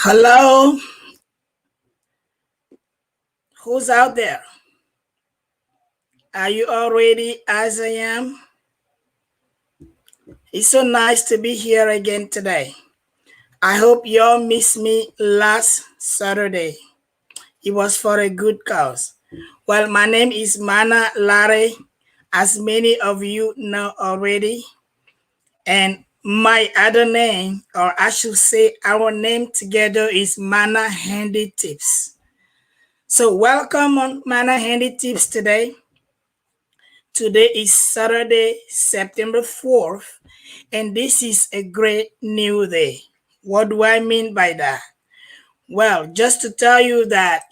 Hello, who's out there? Are you all ready as I am? It's so nice to be here again today. I hope y'all missed me last Saturday. It was for a good cause. Well, my name is Mana Lare, as many of you know already. And my other name, or I should say our name together, is Mana Handy Tips. So welcome on Mana Handy Tips today. Today is Saturday, September 4th, and this is a great new day. What do I mean by that? Well, just to tell you that,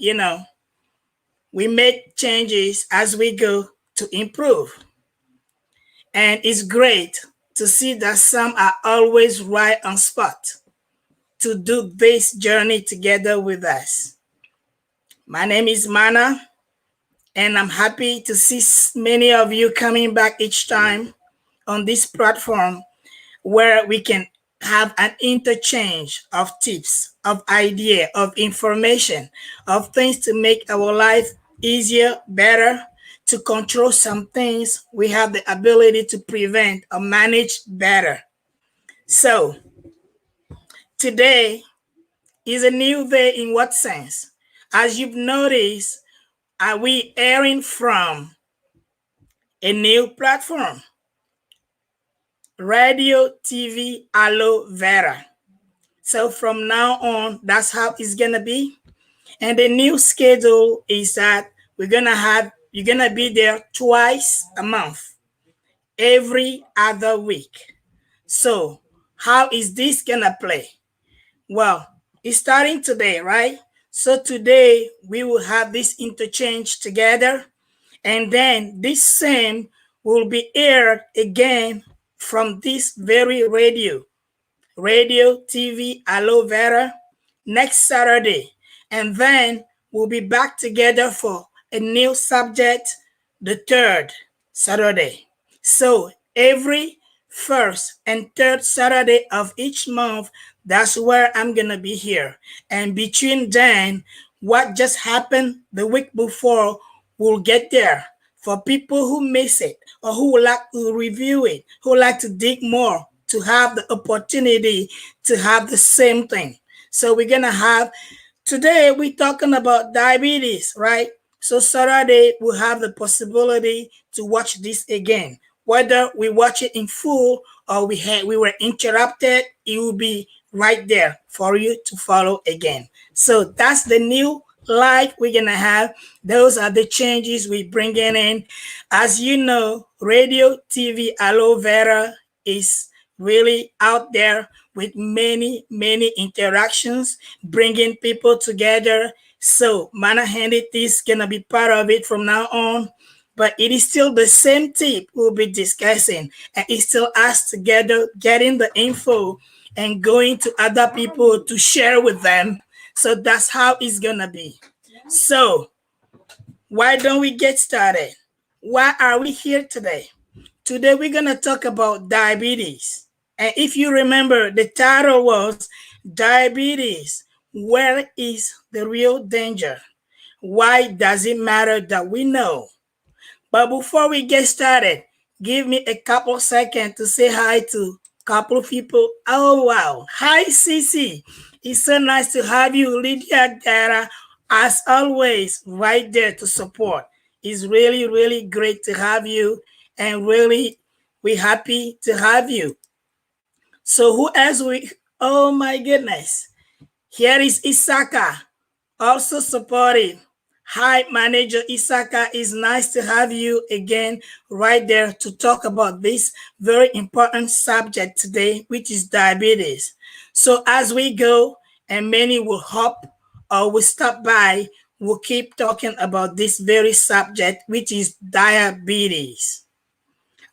we make changes as we go to improve. And it's great to see that some are always right on spot to do this journey together with us. My name is Mana, and I'm happy to see many of you coming back each time on this platform where we can have an interchange of tips, of idea, of information, of things to make our life easier, better, to control some things we have the ability to prevent or manage better. So today is a new day in what sense? As you've noticed, are we airing from a new platform? Radio, TV, Aloe Vera. So from now on, that's how it's gonna be. And the new schedule is that you're gonna be there twice a month, every other week. So how is this gonna play? Well, it's starting today, right? So today we will have this interchange together, and then this same will be aired again from this very radio, TV, Aloe Vera next Saturday. And then we'll be back together for a new subject the third Saturday. So every first and third Saturday of each month, that's where I'm gonna be here. And between then, what just happened the week before will get there. For people who miss it or who would like to review it, who would like to dig more, to have the opportunity to have the same thing. So we're gonna have today we're talking about diabetes, right? So Saturday we'll have the possibility to watch this again. Whether we watch it in full or we were interrupted, it will be right there for you to follow again. So that's the new life we're gonna have. Those are the changes we bringing in. As you know, radio, TV, aloe vera is really out there with many, many interactions, bringing people together. So Mana Handed is gonna be part of it from now on. But it is still the same tip we'll be discussing, and it's still us together getting the info and going to other people to share with them. So that's how it's gonna be. So why don't we get started? Why are we here today? Today we're gonna talk about diabetes. And if you remember, the title was Diabetes, Where is the Real Danger? Why does it matter that we know? But before we get started, give me a couple seconds to say hi to a couple of people. Oh, wow. Hi, Cece. It's so nice to have you, Lydia Dara, as always, right there to support. It's really, really great to have you, and really, we're happy to have you. So, who else oh my goodness. Here is Isaka, also supportive. Hi, Manager Isaka. It's nice to have you again right there to talk about this very important subject today, which is diabetes. So as we go, and many will hop or will stop by, we'll keep talking about this very subject, which is diabetes.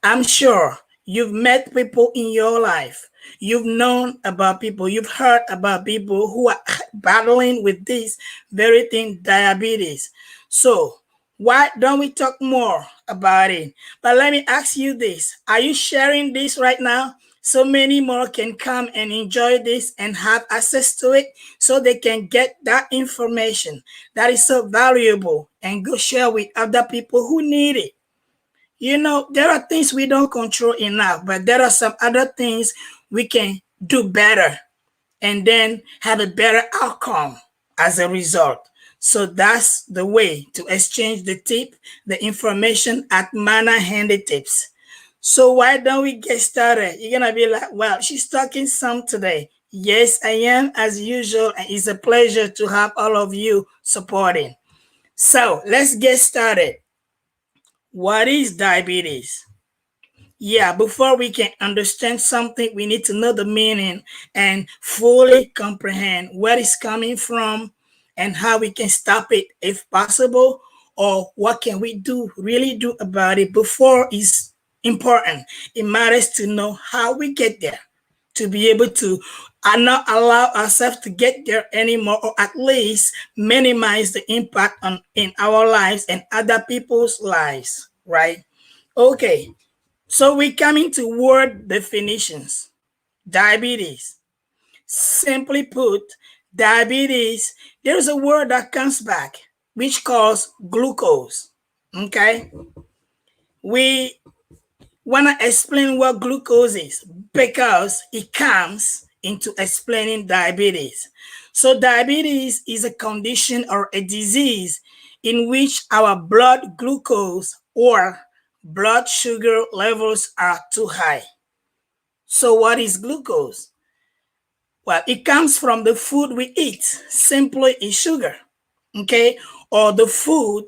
I'm sure you've met people in your life. You've known about people. You've heard about people who are battling with this very thing, diabetes. So, why don't we talk more about it? But let me ask you this. Are you sharing this right now? So many more can come and enjoy this and have access to it so they can get that information that is so valuable and go share with other people who need it. You know, there are things we don't control enough, but there are some other things we can do better and then have a better outcome as a result. So that's the way to exchange the tip, the information at Mana Handy Tips. So why don't we get started? You're gonna be like, well, she's talking some today. Yes, I am as usual, and it's a pleasure to have all of you supporting. So let's get started. What is diabetes? Yeah, before we can understand something, we need to know the meaning and fully comprehend where it's coming from and how we can stop it if possible, or what can we do, really do about it before it's important. It matters to know how we get there to be able to not allow ourselves to get there anymore, or at least minimize the impact on in our lives and other people's lives, right? Okay, so we're coming to word definitions. Diabetes. Simply put, diabetes, there's a word that comes back which calls glucose. Okay? We want to explain what glucose is because it comes into explaining diabetes. So, diabetes is a condition or a disease in which our blood glucose or blood sugar levels are too high. So, what is glucose? Well, it comes from the food we eat, simply is sugar, okay, or the food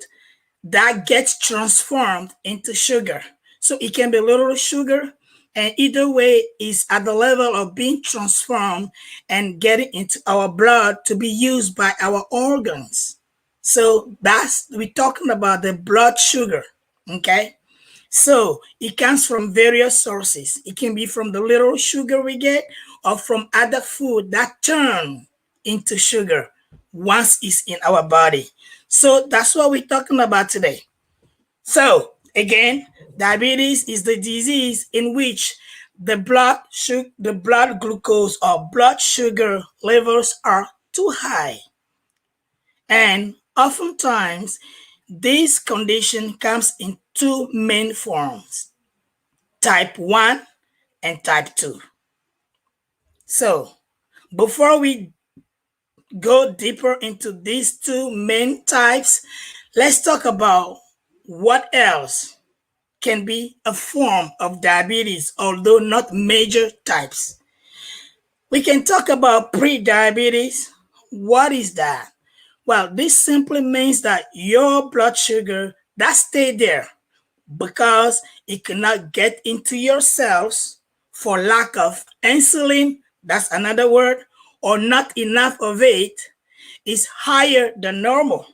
that gets transformed into sugar. So it can be little sugar, and either way is at the level of being transformed and getting into our blood to be used by our organs. So that's we're talking about the blood sugar. Okay. So it comes from various sources. It can be from the little sugar we get or from other food that turn into sugar once it's in our body. So that's what we're talking about today. So again, diabetes is the disease in which the blood glucose or blood sugar levels are too high. And oftentimes, this condition comes in two main forms, type 1 and type 2. So, before we go deeper into these two main types, let's talk about what else can be a form of diabetes, although not major types. We can talk about pre-diabetes. What is that? Well, this simply means that your blood sugar that stayed there because it cannot get into your cells for lack of insulin, that's another word, or not enough of it, is higher than normal,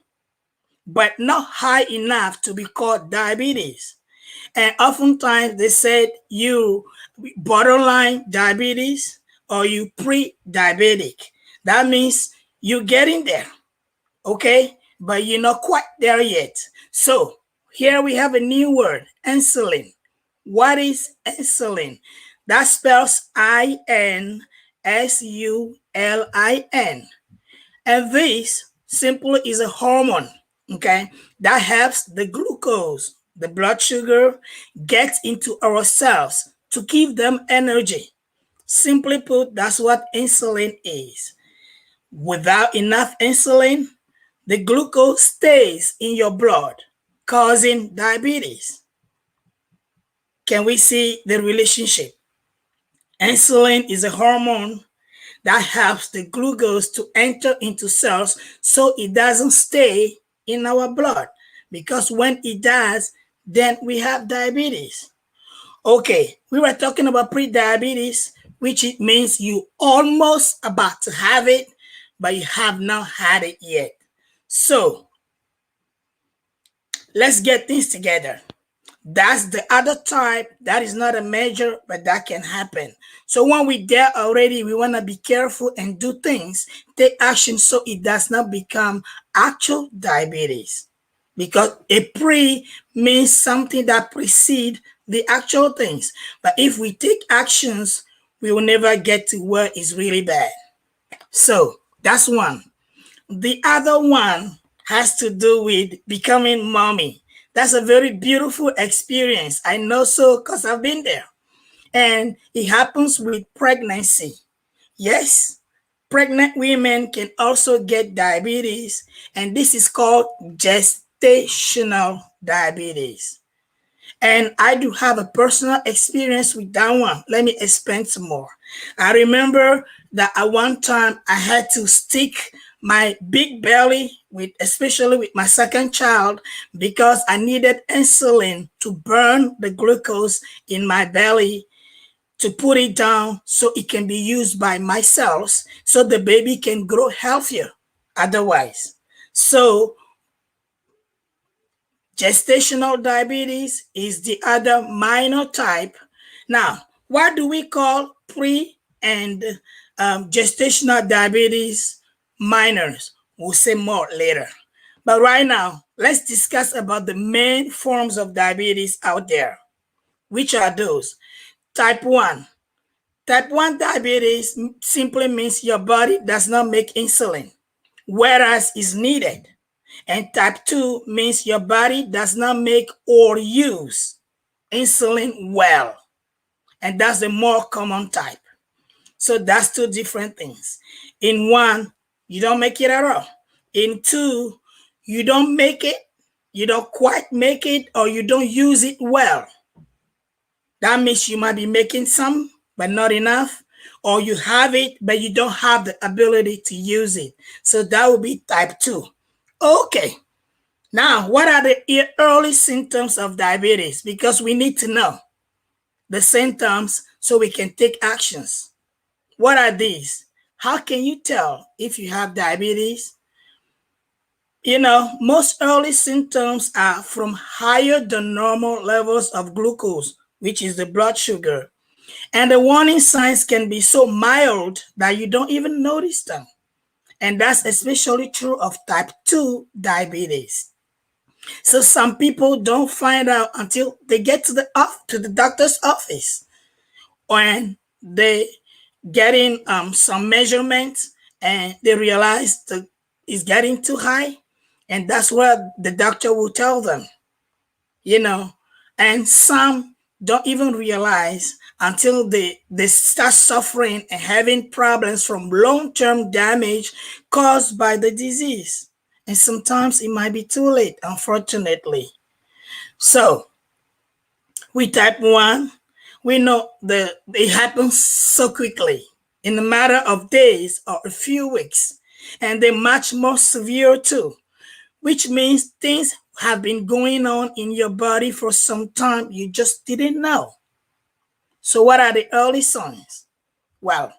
but not high enough to be called diabetes. And oftentimes they said you borderline diabetes or you pre-diabetic. That means you're getting there, okay? But you're not quite there yet. So here we have a new word, insulin. What is insulin? That spells INSULIN. And this simply is a hormone, okay, that helps the glucose, the blood sugar, get into our cells to give them energy. Simply put, that's what insulin is. Without enough insulin, the glucose stays in your blood, causing diabetes. Can we see the relationship? Insulin is a hormone that helps the glucose to enter into cells so it doesn't stay in our blood. Because when it does, then we have diabetes. Okay, we were talking about pre-diabetes, which it means you almost about to have it, but you have not had it yet. So let's get things together. That's the other type that is not a major, but that can happen. So when we're there already, we want to be careful and do things, take action so it does not become actual diabetes. Because a pre means something that precedes the actual things. But if we take actions, we will never get to where it's really bad. So that's one. The other one has to do with becoming mommy. That's a very beautiful experience. I know so because I've been there. And it happens with pregnancy. Yes, pregnant women can also get diabetes, and this is called gestational diabetes. And I do have a personal experience with that one. Let me explain some more. I remember that at one time I had to stick my big belly with, especially with my second child, because I needed insulin to burn the glucose in my belly to put it down so it can be used by my cells so the baby can grow healthier otherwise. So gestational diabetes is the other minor type. Now, what do we call pre and gestational diabetes minors? We'll say more later. But right now, let's discuss about the main forms of diabetes out there. Which are those? Type 1. Type 1 diabetes simply means your body does not make insulin, whereas is needed. And type 2 means your body does not make or use insulin well. And that's the more common type. So that's two different things. In one, you don't make it at all. In two, you don't make it, you don't quite make it, or you don't use it well. That means you might be making some, but not enough, or you have it, but you don't have the ability to use it. So that would be type 2. Okay. Now, what are the early symptoms of diabetes? Because we need to know the symptoms so we can take actions. What are these? How can you tell if you have diabetes? Most early symptoms are from higher than normal levels of glucose, which is the blood sugar. And the warning signs can be so mild that you don't even notice them. And that's especially true of type 2 diabetes. So some people don't find out until they get to the doctor's office, when they getting some measurements and they realize that it's getting too high, and that's what the doctor will tell them, you know. And some don't even realize until they start suffering and having problems from long-term damage caused by the disease. And sometimes it might be too late, unfortunately. So with type 1, we know that it happens so quickly, in a matter of days or a few weeks, and they're much more severe too, which means things have been going on in your body for some time you just didn't know. So what are the early signs? Well,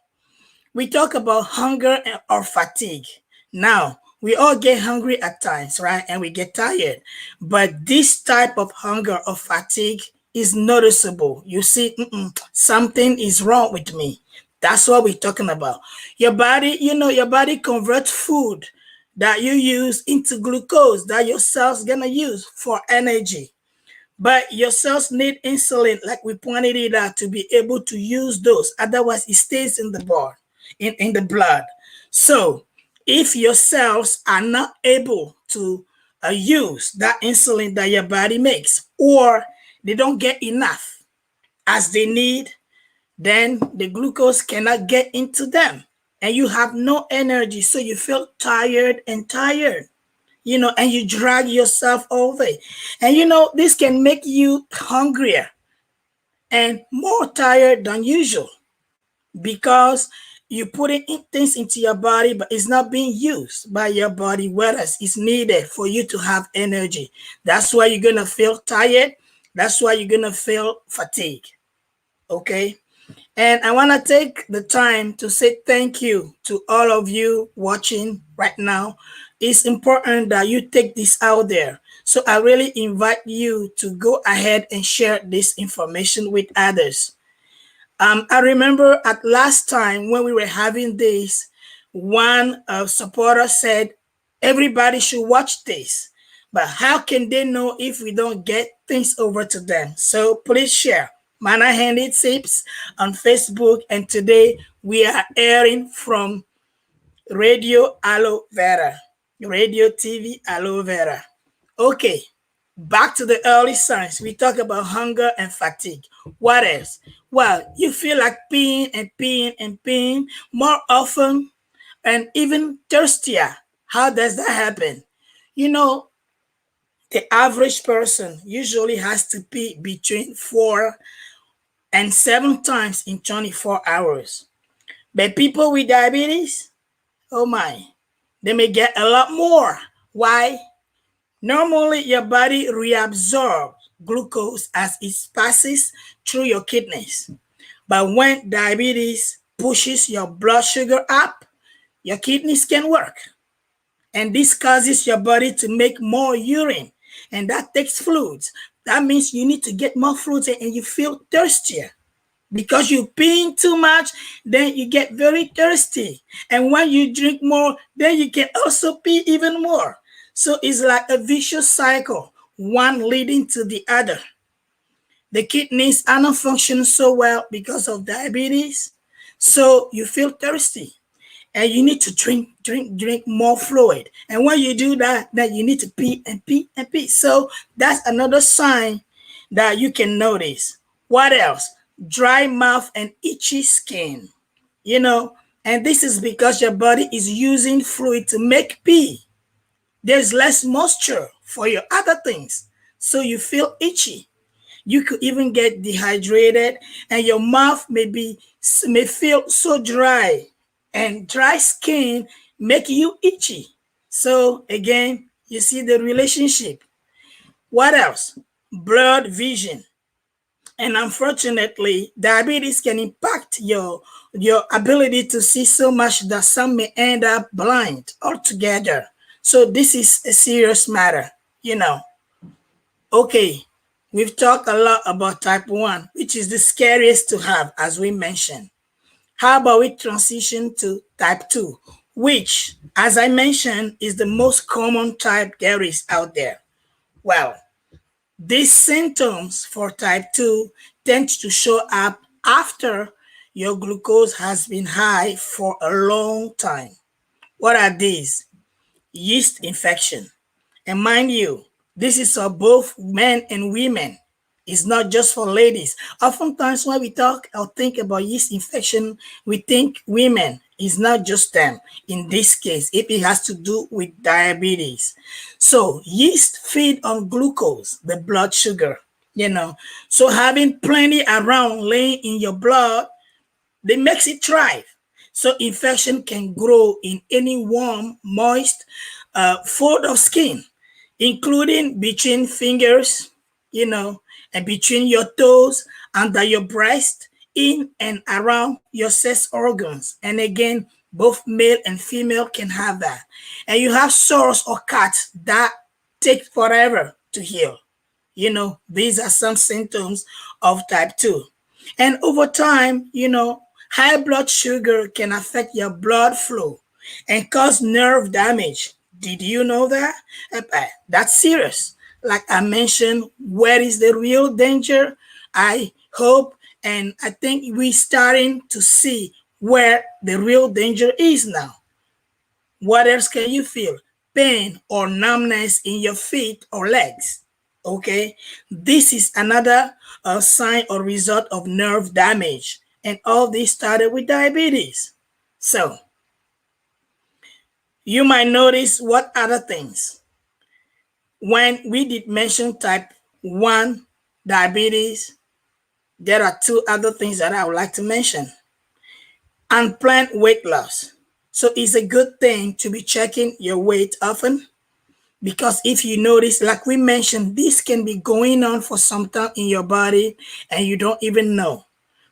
we talk about hunger or fatigue. Now, we all get hungry at times, right? And we get tired. But this type of hunger or fatigue is noticeable. You see, something is wrong with me. That's what we're talking about. Your body, your body converts food that you use into glucose that your cells gonna use for energy. But your cells need insulin, like we pointed it out, to be able to use those. Otherwise, it stays in the blood, in the blood. So if your cells are not able to use that insulin that your body makes, or they don't get enough as they need, then the glucose cannot get into them. And you have no energy. So you feel tired and tired, and you drag yourself all day. And this can make you hungrier and more tired than usual, because you put things into your body, but it's not being used by your body, whereas it's needed for you to have energy. That's why you're gonna feel tired. That's why you're gonna feel fatigue. Okay. And I want to take the time to say thank you to all of you watching right now. It's important that you take this out there. So I really invite you to go ahead and share this information with others. I remember at last time when we were having this, one supporter said, everybody should watch this. But how can they know if we don't get things over to them? So please share. Mana Handy Tips on Facebook, and today we are airing from Radio Aloe Vera, Radio TV Aloe Vera. Okay, back to the early signs. We talk about hunger and fatigue. What else? Well, you feel like peeing and peeing and peeing more often, and even thirstier. How does that happen? The average person usually has to pee between 4 and 7 times in 24 hours. But people with diabetes, oh my, they may get a lot more. Why? Normally, your body reabsorbs glucose as it passes through your kidneys. But when diabetes pushes your blood sugar up, your kidneys can work. And this causes your body to make more urine, and that takes fluids. That means you need to get more fluids and you feel thirstier. Because you're peeing too much, then you get very thirsty. And when you drink more, then you can also pee even more. So it's like a vicious cycle, one leading to the other. The kidneys are not functioning so well because of diabetes. So you feel thirsty and you need to drink more fluid. And when you do that, then you need to pee and pee and pee. So that's another sign that you can notice. What else? Dry mouth and itchy skin, and this is because your body is using fluid to make pee. There's less moisture for your other things, so you feel itchy. You could even get dehydrated, and your mouth may feel so dry, and dry skin make you itchy. So again, you see the relationship. What else? Blurred vision. And unfortunately, diabetes can impact your ability to see so much that some may end up blind altogether. So this is a serious matter. Okay, we've talked a lot about type 1, which is the scariest to have, as we mentioned. How about we transition to type 2? which, as I mentioned, is the most common type there is out there. Well, these symptoms for type 2 tend to show up after your glucose has been high for a long time. What are these? Yeast infection. And mind you, this is for both men and women. It's not just for ladies. Oftentimes, when we talk or think about yeast infection, we think women. It's not just them. In this case, if it has to do with diabetes. So, yeast feed on glucose, the blood sugar. So, having plenty around laying in your blood, they makes it thrive. So infection can grow in any warm, moist fold of skin, including between fingers, you know, and between your toes, under your breast, in and around your sex organs. And again, both male and female can have that. And you have sores or cuts that take forever to heal. These are some symptoms of type 2. And over time, high blood sugar can affect your blood flow and cause nerve damage. Did you know that? That's serious. Like I mentioned, where is the real danger? I hope and I think we're starting to see where the real danger is now. What else can you feel? Pain or numbness in your feet or legs. Okay, this is another sign or result of nerve damage, and all this started with diabetes. So, you might notice what other things. When we did mention type 1 diabetes, there are two other things that I would like to mention. Unplanned weight loss. So, it's a good thing to be checking your weight often. Because if you notice, like we mentioned, this can be going on for some time in your body and you don't even know.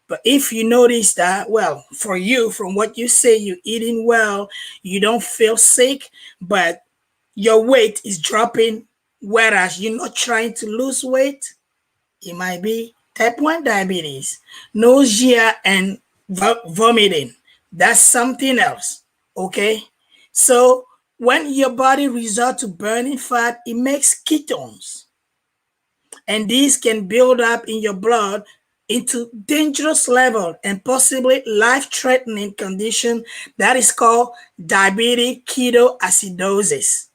But if you notice that, well, for you, from what you say, you're eating well, you don't feel sick, but your weight is dropping, whereas you're not trying to lose weight, it might be type 1 diabetes. Nausea and vomiting, that's something else. Okay? So when your body resorts to burning fat, it makes ketones. And these can build up in your blood into dangerous level and possibly life-threatening condition that is called diabetic ketoacidosis.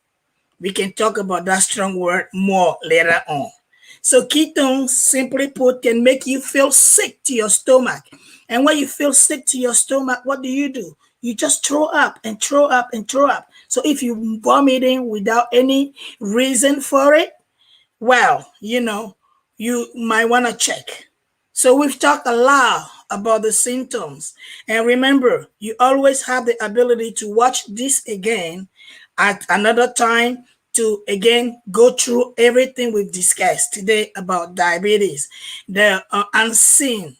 We can talk about that strong word more later on. So ketones, simply put, can make you feel sick to your stomach. And when you feel sick to your stomach, what do? You just throw up and throw up and throw up. So if you're vomiting without any reason for it, well, you might want to check. So we've talked a lot about the symptoms. And remember, you always have the ability to watch this again at another time to again go through everything we've discussed today about diabetes, the unseen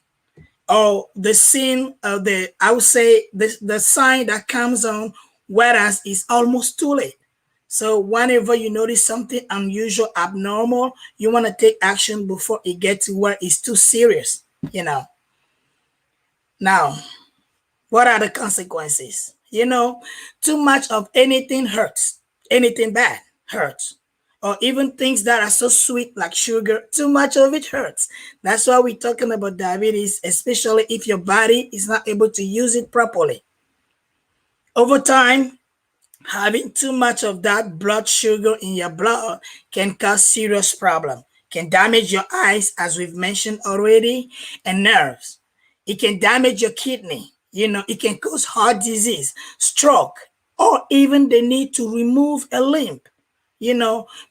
or the scene of I would say the sign that comes on, whereas it's almost too late. So whenever you notice something unusual, abnormal, you want to take action before it gets to where it's too serious, you know. Now, what are the consequences? Too much of anything hurts. Anything bad hurts. Or even things that are so sweet like sugar, too much of it hurts. That's why we're talking about diabetes, especially if your body is not able to use it properly. Over time, having too much of that blood sugar in your blood can cause serious problem. Can damage your eyes, as we've mentioned already, and nerves. It can damage your kidney. It can cause heart disease, stroke, or even the need to remove a limb.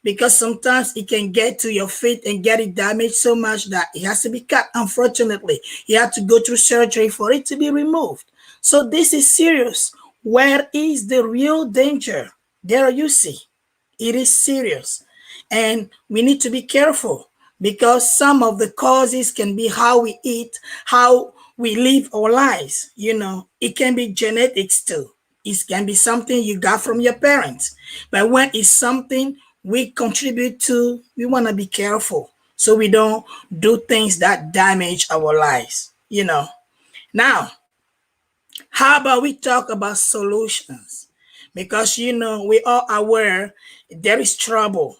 Because sometimes it can get to your feet and get it damaged so much that it has to be cut. Unfortunately, you have to go through surgery for it to be removed. So this is serious. Where is the real danger? There you see, it is serious. And we need to be careful because some of the causes can be how we eat, how we live our lives. It can be genetics too. It can be something you got from your parents. But when it's something we contribute to, we want to be careful so we don't do things that damage our lives. Now, How about we talk about solutions? Because we are aware there is trouble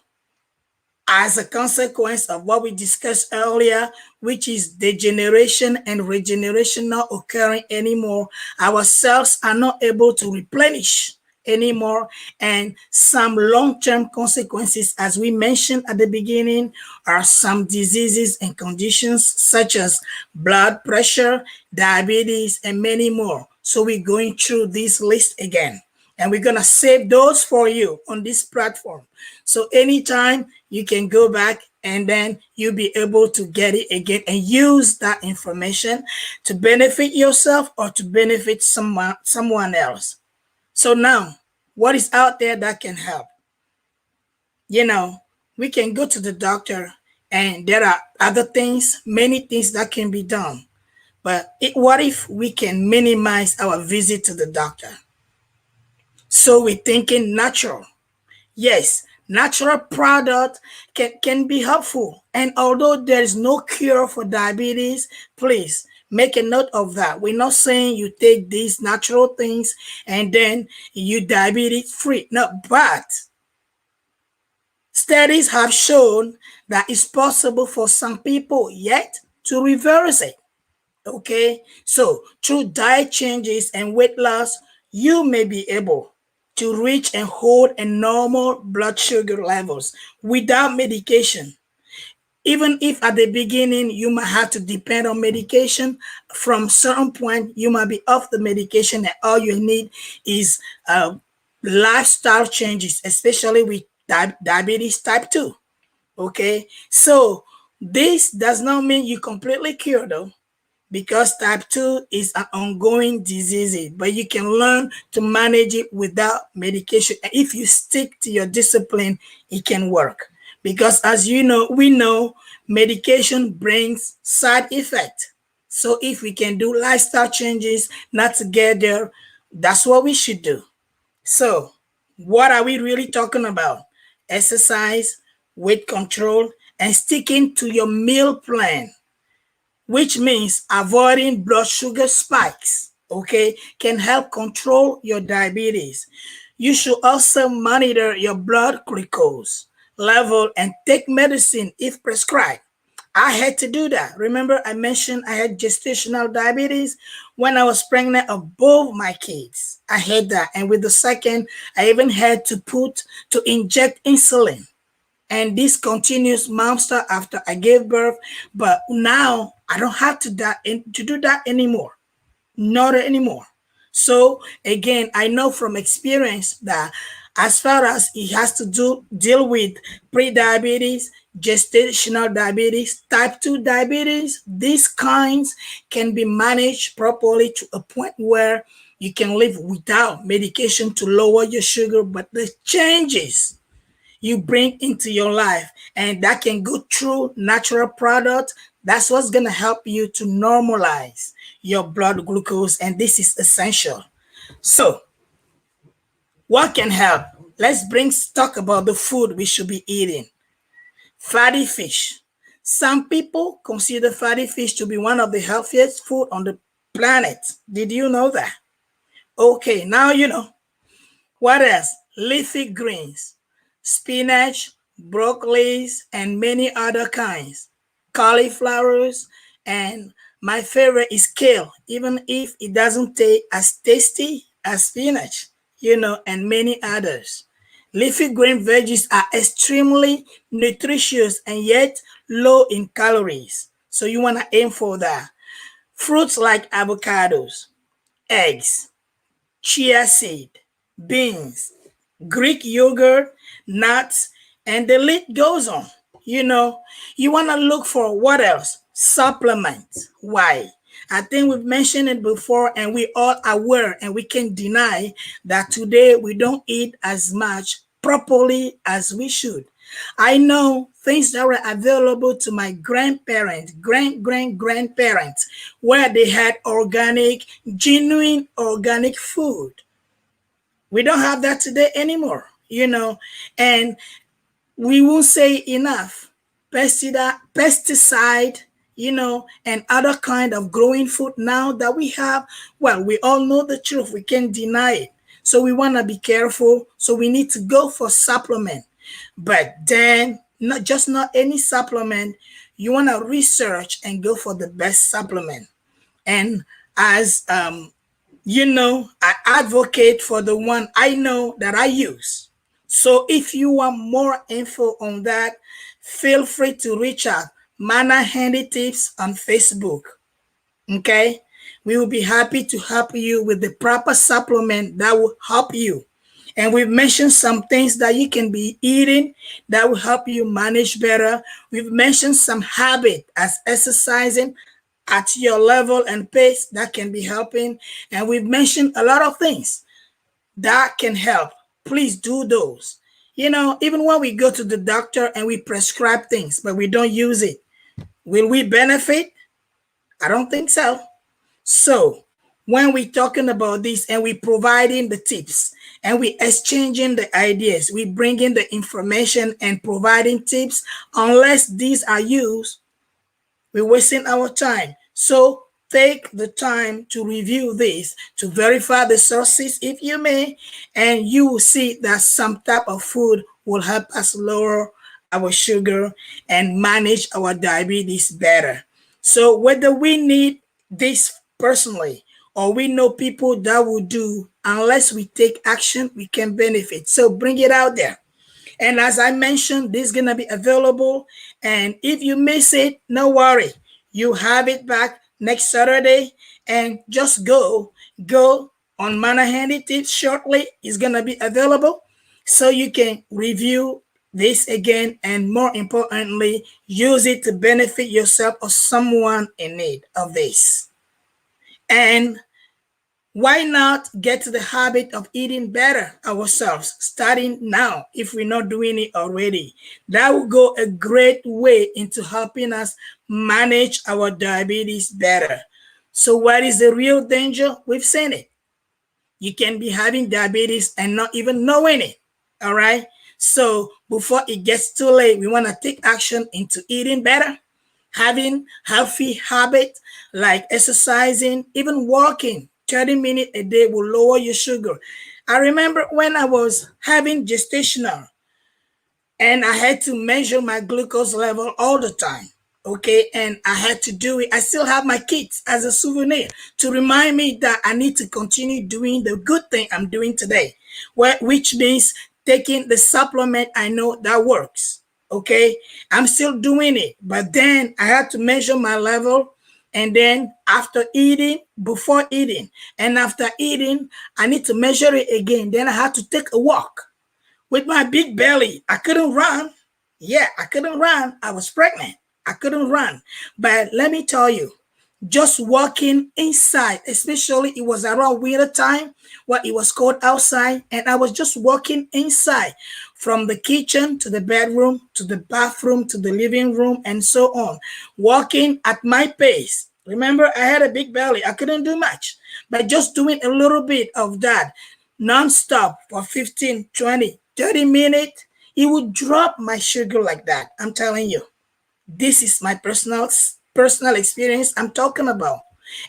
as a consequence of what we discussed earlier, which is degeneration and regeneration not occurring anymore. Our cells are not able to replenish anymore, and some long-term consequences, as we mentioned at the beginning, are some diseases and conditions such as blood pressure, diabetes, and many more. So we're going through this list again, and we're going to save those for you on this platform. So anytime you can go back and then you'll be able to get it again and use that information to benefit yourself or to benefit someone else. So now, what is out there that can help? We can go to the doctor, and there are other things, many things that can be done. But what if we can minimize our visit to the doctor? So we're thinking natural. Yes, natural product can be helpful. And although there is no cure for diabetes, please make a note of that. We're not saying you take these natural things and then you diabetes free. No, but studies have shown that it's possible for some people yet to reverse it. Okay, so through diet changes and weight loss, you may be able to reach and hold a normal blood sugar levels without medication. Even if at the beginning you might have to depend on medication, from certain point you might be off the medication and all you need is lifestyle changes, especially with diabetes type 2. Okay, so this does not mean you completely cure though, because type 2 is an ongoing disease, but you can learn to manage it without medication. And if you stick to your discipline, it can work. Because as you know, we know medication brings side effect. So if we can do lifestyle changes not to get there, that's what we should do. So what are we really talking about? Exercise, weight control, and sticking to your meal plan, which means avoiding blood sugar spikes, okay, can help control your diabetes. You should also monitor your blood glucose level and take medicine if prescribed. I had to do that. Remember, I mentioned I had gestational diabetes when I was pregnant of both my kids. I had that. And with the second, I even had to inject insulin, and this continues months after I gave birth. But now I don't have to do that anymore, not anymore. So again, I know from experience that as far as it has to deal with pre-diabetes, gestational diabetes, type 2 diabetes, these kinds can be managed properly to a point where you can live without medication to lower your sugar. But the changes you bring into your life, and that can go through natural product, that's what's going to help you to normalize your blood glucose, and this is essential. So what can help? Let's talk about the food we should be eating. Fatty fish. Some people consider fatty fish to be one of the healthiest food on the planet. Did you know that? Okay, now you know. What else? Leafy greens, spinach, broccolis, and many other kinds, cauliflowers, and my favorite is kale, even if it doesn't taste as tasty as spinach, and many others. Leafy green veggies are extremely nutritious and yet low in calories. So you want to aim for that. Fruits like avocados, eggs, chia seed, beans, Greek yogurt, nuts, and the list goes on. You want to look for what else? Supplements. Why? I think we've mentioned it before, and we all aware, and we can deny that today we don't eat as much properly as we should. I know things that were available to my grandparents, grandparents, where they had organic, genuine organic food. We don't have that today anymore, and we won't say enough. Pesticide, and other kind of growing food now that we have. Well, we all know the truth. We can't deny it. So we want to be careful. So we need to go for supplement. But then not any supplement. You want to research and go for the best supplement. And as I advocate for the one I know that I use. So if you want more info on that, feel free to reach out. Mana Handy Tips on Facebook. Okay? We will be happy to help you with the proper supplement that will help you. And we've mentioned some things that you can be eating that will help you manage better. We've mentioned some habit as exercising at your level and pace that can be helping. And we've mentioned a lot of things that can help. Please do those. Even when we go to the doctor and we prescribe things, but we don't use it, will we benefit? I don't think so. So when we're talking about this and we providing the tips and we exchanging the ideas, we bringing the information and providing tips, unless these are used, we're wasting our time. So take the time to review this, to verify the sources if you may, and you will see that some type of food will help us lower our sugar and manage our diabetes better. So whether we need this personally or we know people that will do, unless we take action, we can benefit. So bring it out there. And as I mentioned, this is going to be available. And if you miss it, no worry. You have it back next Saturday. And just go on Mana Handy Tips shortly. It's going to be available. So you can review this again. And more importantly, use it to benefit yourself or someone in need of this. And why not get to the habit of eating better ourselves, starting now if we're not doing it already? That will go a great way into helping us manage our diabetes better. So what is the real danger? We've seen it. You can be having diabetes and not even knowing it. All right. So before it gets too late, we want to take action into eating better, having healthy habits like exercising, even walking 30 minutes a day will lower your sugar. I remember when I was having gestational and I had to measure my glucose level all the time. Okay, and I had to do it. I still have my kits as a souvenir to remind me that I need to continue doing the good thing I'm doing today, which means taking the supplement I know that works. Okay, I'm still doing it, but then I had to measure my level. And then after eating, before eating, and after eating, I need to measure it again. Then I had to take a walk with my big belly. I couldn't run. Yeah, I couldn't run. I was pregnant. I couldn't run. But let me tell you, just walking inside, especially it was around winter time when it was cold outside, and I was just walking inside from the kitchen to the bedroom to the bathroom to the living room and so on, walking at my pace. Remember, I had a big belly. I couldn't do much, but just doing a little bit of that non-stop for 15, 20, 30 minutes, it would drop my sugar like that. I'm telling you. This is my personal experience I'm talking about.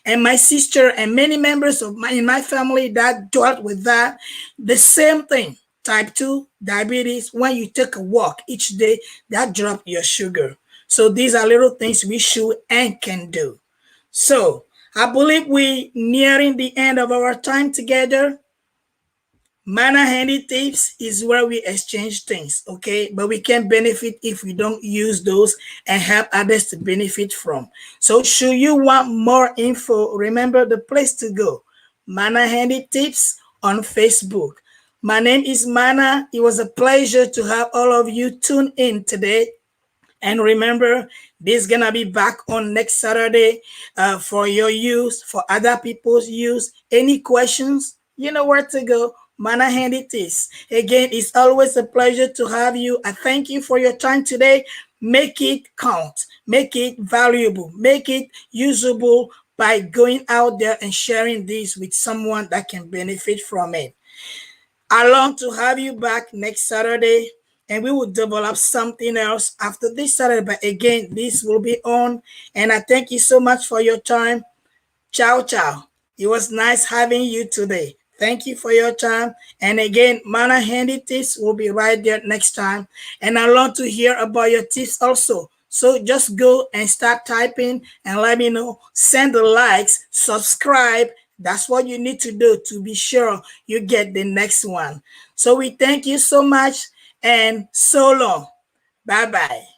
And my sister and many members of my family that dealt with that, the same thing. Type 2 diabetes, when you take a walk each day, that drop your sugar. So these are little things we should and can do. So I believe we nearing the end of our time together. Mana Handy Tips is where we exchange things, okay? But we can benefit if we don't use those and help others to benefit from. So should you want more info, remember the place to go. Mana Handy Tips on Facebook. My name is Mana. It was a pleasure to have all of you tune in today. And remember, this is gonna be back on next Saturday for your use, for other people's use. Any questions, you know where to go. Mana Handy Tips. Again, it's always a pleasure to have you. I thank you for your time today. Make it count, make it valuable, make it usable by going out there and sharing this with someone that can benefit from it. I long to have you back next Saturday. and we will develop something else after this Saturday. But again, this will be on. And I thank you so much for your time. Ciao, ciao. It was nice having you today. Thank you for your time. And again, Mana Handy Tips will be right there next time. And I love to hear about your tips also. So just go and start typing and let me know. Send the likes, subscribe. That's what you need to do to be sure you get the next one. So we thank you so much and so long. Bye bye.